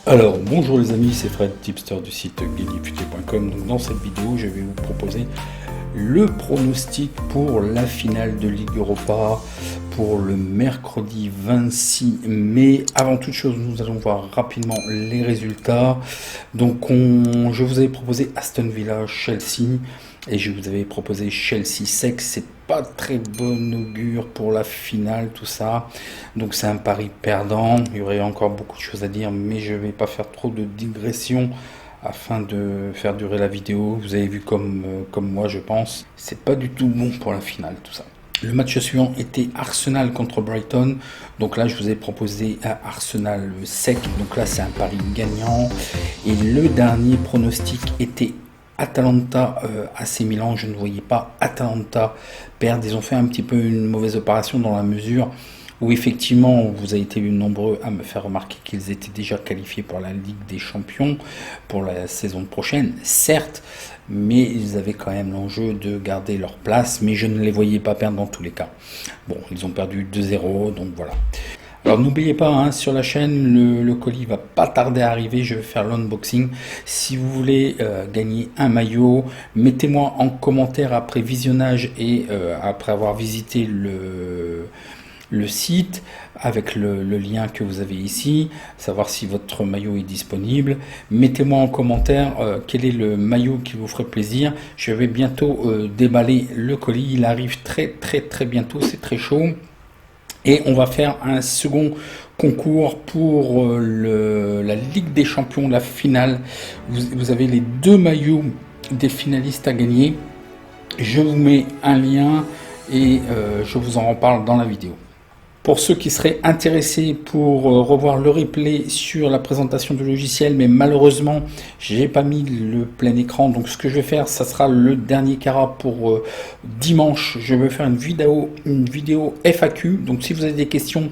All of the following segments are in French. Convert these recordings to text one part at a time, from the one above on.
Alors bonjour les amis, c'est Fred, tipster du site gagnerfuté.com. Donc dans cette vidéo, je vais vous proposer le pronostic pour la finale de Ligue Europa pour le mercredi 26 mai. Avant toute chose, nous allons voir rapidement les résultats. Donc je vous avais proposé Aston Villa, Chelsea et je vous avais proposé Chelsea sec. C'est pas très bon augure pour la finale, tout ça. Donc c'est un pari perdant. Il y aurait encore beaucoup de choses à dire, mais je vais pas faire trop de digressions afin de faire durer la vidéo. Vous avez vu comme moi, je pense. C'est pas du tout bon pour la finale, tout ça. Le match suivant était Arsenal contre Brighton. Donc là, je vous ai proposé à Arsenal sec. Donc là, c'est un pari gagnant. Et le dernier pronostic était Atalanta AC Milan. Je ne voyais pas Atalanta perdre. Ils ont fait un petit peu une mauvaise opération dans la mesure où effectivement vous avez été nombreux à me faire remarquer qu'ils étaient déjà qualifiés pour la Ligue des Champions pour la saison prochaine, certes, mais ils avaient quand même l'enjeu de garder leur place, mais je ne les voyais pas perdre dans tous les cas. Bon, ils ont perdu 2-0, donc voilà. Alors n'oubliez pas, hein, sur la chaîne, le colis va pas tarder à arriver, je vais faire l'unboxing. Si vous voulez gagner un maillot, mettez-moi en commentaire après visionnage et après avoir visité le site avec le lien que vous avez ici, savoir si votre maillot est disponible. Mettez-moi en commentaire quel est le maillot qui vous ferait plaisir. Je vais bientôt déballer le colis, il arrive très bientôt, c'est très chaud. Et on va faire un second concours pour la Ligue des Champions, la finale. Vous avez les deux maillots des finalistes à gagner. Je vous mets un lien et je vous en reparle dans la vidéo. Pour ceux qui seraient intéressés pour revoir le replay sur la présentation du logiciel, mais malheureusement, j'ai pas mis le plein écran. Donc ce que je vais faire, ça sera le dernier carat pour dimanche. Je vais faire une vidéo FAQ. Donc si vous avez des questions,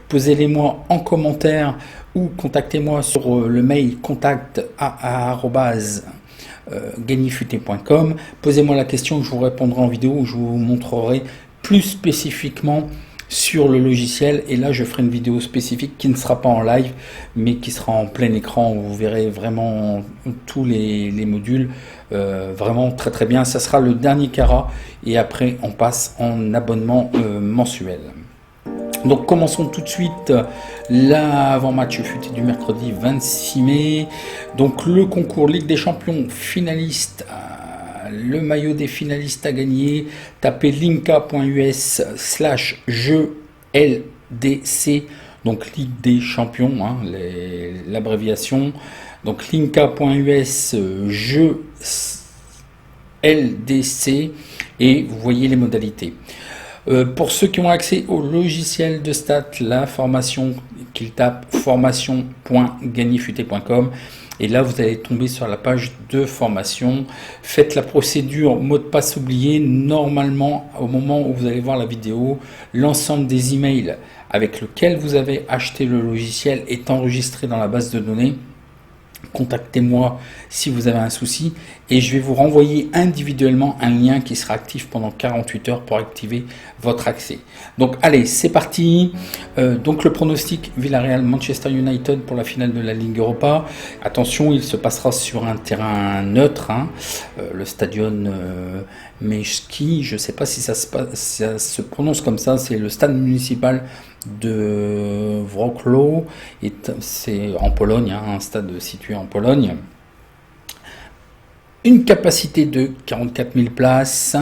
posez-les-moi en commentaire ou contactez-moi sur le mail contact@gagnerfuté.com. Posez-moi la question, je vous répondrai en vidéo où je vous montrerai plus spécifiquement sur le logiciel, et là je ferai une vidéo spécifique qui ne sera pas en live mais qui sera en plein écran où vous verrez vraiment tous les modules vraiment très bien. Ça sera le dernier carat et après on passe en abonnement mensuel. Donc commençons tout de suite l'avant-match futé du mercredi 26 mai. Donc le concours Ligue des Champions finaliste, le maillot des finalistes à gagner, tapez linka.us/jeu LDC, donc Ligue des Champions, hein, l'abréviation. Donc linka.us jeu LDC et vous voyez les modalités. Pour ceux qui ont accès au logiciel de stats, la formation qu'ils tapent formation.gagnerfuté.com. Et là, vous allez tomber sur la page de formation. Faites la procédure mot de passe oublié. Normalement, au moment où vous allez voir la vidéo, l'ensemble des emails avec lesquels vous avez acheté le logiciel est enregistré dans la base de données. Contactez-moi si vous avez un souci et je vais vous renvoyer individuellement un lien qui sera actif pendant 48 heures pour activer votre accès. Donc allez, c'est parti. Donc le pronostic Villarreal Manchester United pour la finale de la Ligue Europa. Attention, il se passera sur un terrain neutre, hein, le stadion Miejski, je ne sais pas si ça se prononce comme ça, c'est le stade municipal de Wrocław, c'est en Pologne, hein, un stade situé en Pologne. Une capacité de 44 000 places.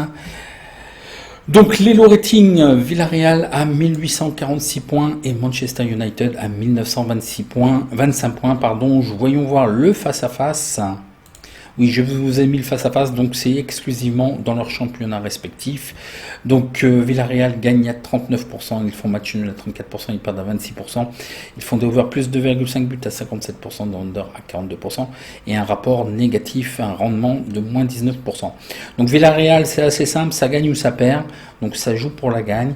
Donc les low rating, Villarreal à 1846 points et Manchester United à 1925 points. Voyons voir le face-à-face. Oui, je vous ai mis le face-à-face, donc c'est exclusivement dans leur championnat respectif. Donc Villarreal gagne à 39%, ils font match nul à 34%, ils perdent à 26%. Ils font des over plus 2,5 buts à 57%, des under à 42%, et un rapport négatif, un rendement de moins 19%. Donc Villarreal, c'est assez simple, ça gagne ou ça perd, donc ça joue pour la gagne.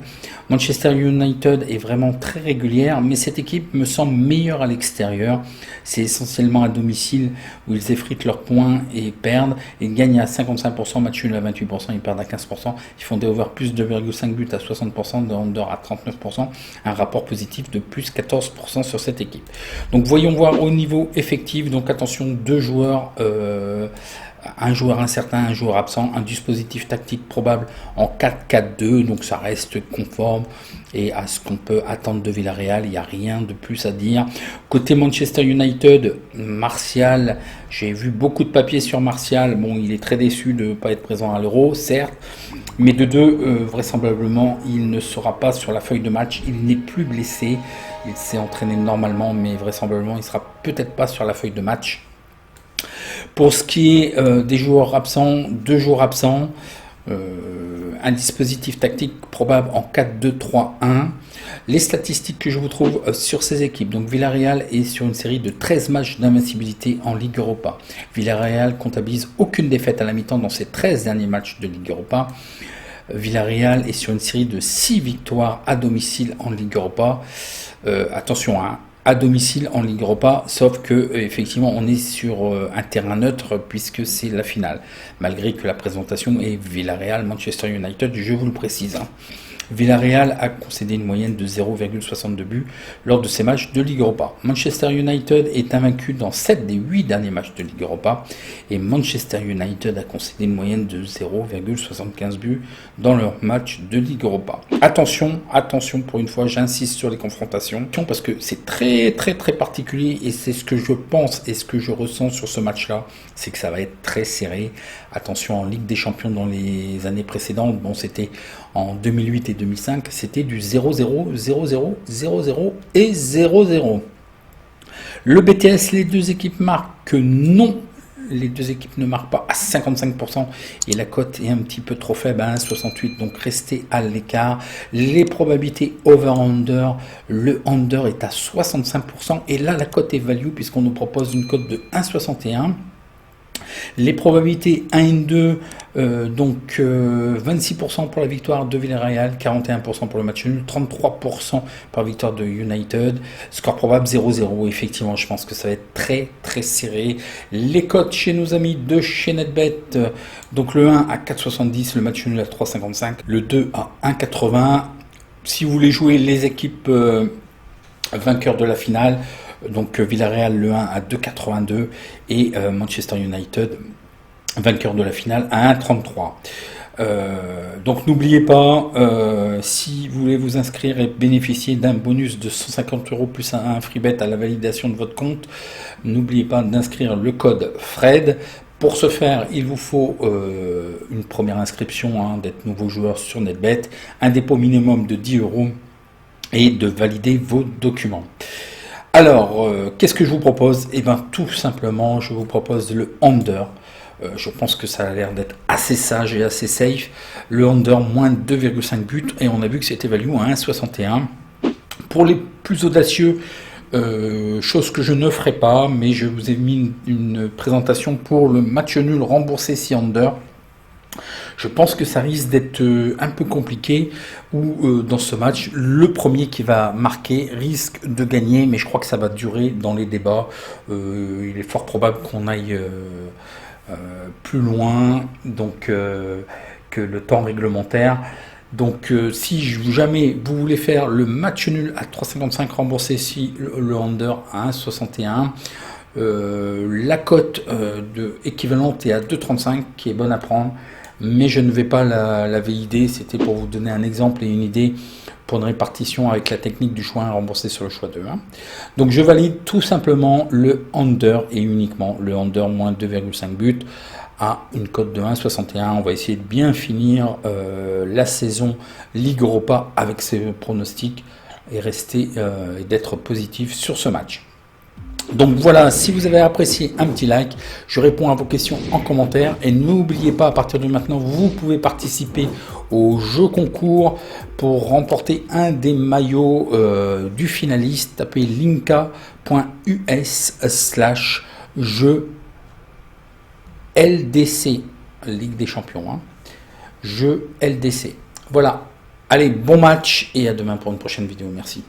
Manchester United est vraiment très régulière, mais cette équipe me semble meilleure à l'extérieur. C'est essentiellement à domicile où ils effritent leurs points et perdent. Ils gagnent à 55%, match nul à 28%, ils perdent à 15%. Ils font des over plus 2,5 buts à 60%, des under à 39%. Un rapport positif de plus 14% sur cette équipe. Donc voyons voir au niveau effectif. Donc attention, deux joueurs. Un joueur incertain, un joueur absent, un dispositif tactique probable en 4-4-2, donc ça reste conforme et à ce qu'on peut attendre de Villarreal, il n'y a rien de plus à dire. Côté Manchester United, Martial, j'ai vu beaucoup de papiers sur Martial, bon il est très déçu de ne pas être présent à l'Euro, certes, mais de deux, vraisemblablement il ne sera pas sur la feuille de match, il n'est plus blessé, il s'est entraîné normalement, mais vraisemblablement il ne sera peut-être pas sur la feuille de match. Pour ce qui est des joueurs absents, 2 joueurs absents, un dispositif tactique probable en 4-2-3-1. Les statistiques que je vous trouve sur ces équipes, donc Villarreal est sur une série de 13 matchs d'invincibilité en Ligue Europa. Villarreal comptabilise aucune défaite à la mi-temps dans ses 13 derniers matchs de Ligue Europa. Villarreal est sur une série de 6 victoires à domicile en Ligue Europa. Attention, à domicile en Ligue Europa, sauf que effectivement on est sur un terrain neutre puisque c'est la finale, malgré que la présentation est Villarreal-Manchester United, je vous le précise. Villarreal a concédé une moyenne de 0,62 buts lors de ses matchs de Ligue Europa. Manchester United est invaincu dans 7 des 8 derniers matchs de Ligue Europa et Manchester United a concédé une moyenne de 0,75 buts dans leurs matchs de Ligue Europa. Attention, attention, pour une fois j'insiste sur les confrontations parce que c'est très particulier et c'est ce que je pense et ce que je ressens sur ce match-là, c'est que ça va être très serré. Attention, en Ligue des Champions dans les années précédentes, bon c'était en 2008 et 2005, c'était du 0-0, 0-0, 0-0 et 0-0. Le BTS, les deux équipes marquent non. Les deux équipes ne marquent pas à 55% et la cote est un petit peu trop faible à 1,68, donc restez à l'écart. Les probabilités over-under, le under est à 65% et là la cote est value puisqu'on nous propose une cote de 1,61. Les probabilités 1 et 2, donc 26% pour la victoire de Villarreal, 41% pour le match nul, 33% pour la victoire de United, score probable 0-0. Effectivement, je pense que ça va être très serré. Les cotes chez nos amis de chez NetBet, donc le 1 à 4,70, le match nul à 3,55, le 2 à 1,80. Si vous voulez jouer les équipes vainqueurs de la finale, donc Villarreal le 1 à 2,82 et Manchester United vainqueur de la finale à 1,33. Donc n'oubliez pas, si vous voulez vous inscrire et bénéficier d'un bonus de 150 € plus un free bet à la validation de votre compte, n'oubliez pas d'inscrire le code FRED. Pour ce faire, il vous faut une première inscription, d'être nouveau joueur sur NetBet, un dépôt minimum de 10 € et de valider vos documents. Alors, qu'est-ce que je vous propose? Eh bien, tout simplement, je vous propose le under. Je pense que ça a l'air d'être assez sage et assez safe. Le under, moins de 2,5 buts. Et on a vu que c'était value à 1,61. Pour les plus audacieux, chose que je ne ferai pas, mais je vous ai mis une présentation pour le match nul remboursé si under. Je pense que ça risque d'être un peu compliqué, où dans ce match, le premier qui va marquer risque de gagner, mais je crois que ça va durer dans les débats. Il est fort probable qu'on aille plus loin donc, que le temps réglementaire. Donc si jamais vous voulez faire le match nul à 3,55 remboursé si le under à 1,61, la cote équivalente est à 2,35 qui est bonne à prendre. Mais je ne vais pas la valider, c'était pour vous donner un exemple et une idée pour une répartition avec la technique du choix 1 remboursé sur le choix 2. Donc je valide tout simplement le under et uniquement le under moins 2,5 buts à une cote de 1,61. On va essayer de bien finir la saison Ligue Europa avec ces pronostics et rester et d'être positif sur ce match. Donc voilà, si vous avez apprécié, un petit like, je réponds à vos questions en commentaire et n'oubliez pas, à partir de maintenant, vous pouvez participer au jeu concours pour remporter un des maillots du finaliste. Tapez linka.us/jeu LDC, Ligue des Champions, jeu LDC. Voilà, allez, bon match et à demain pour une prochaine vidéo, merci.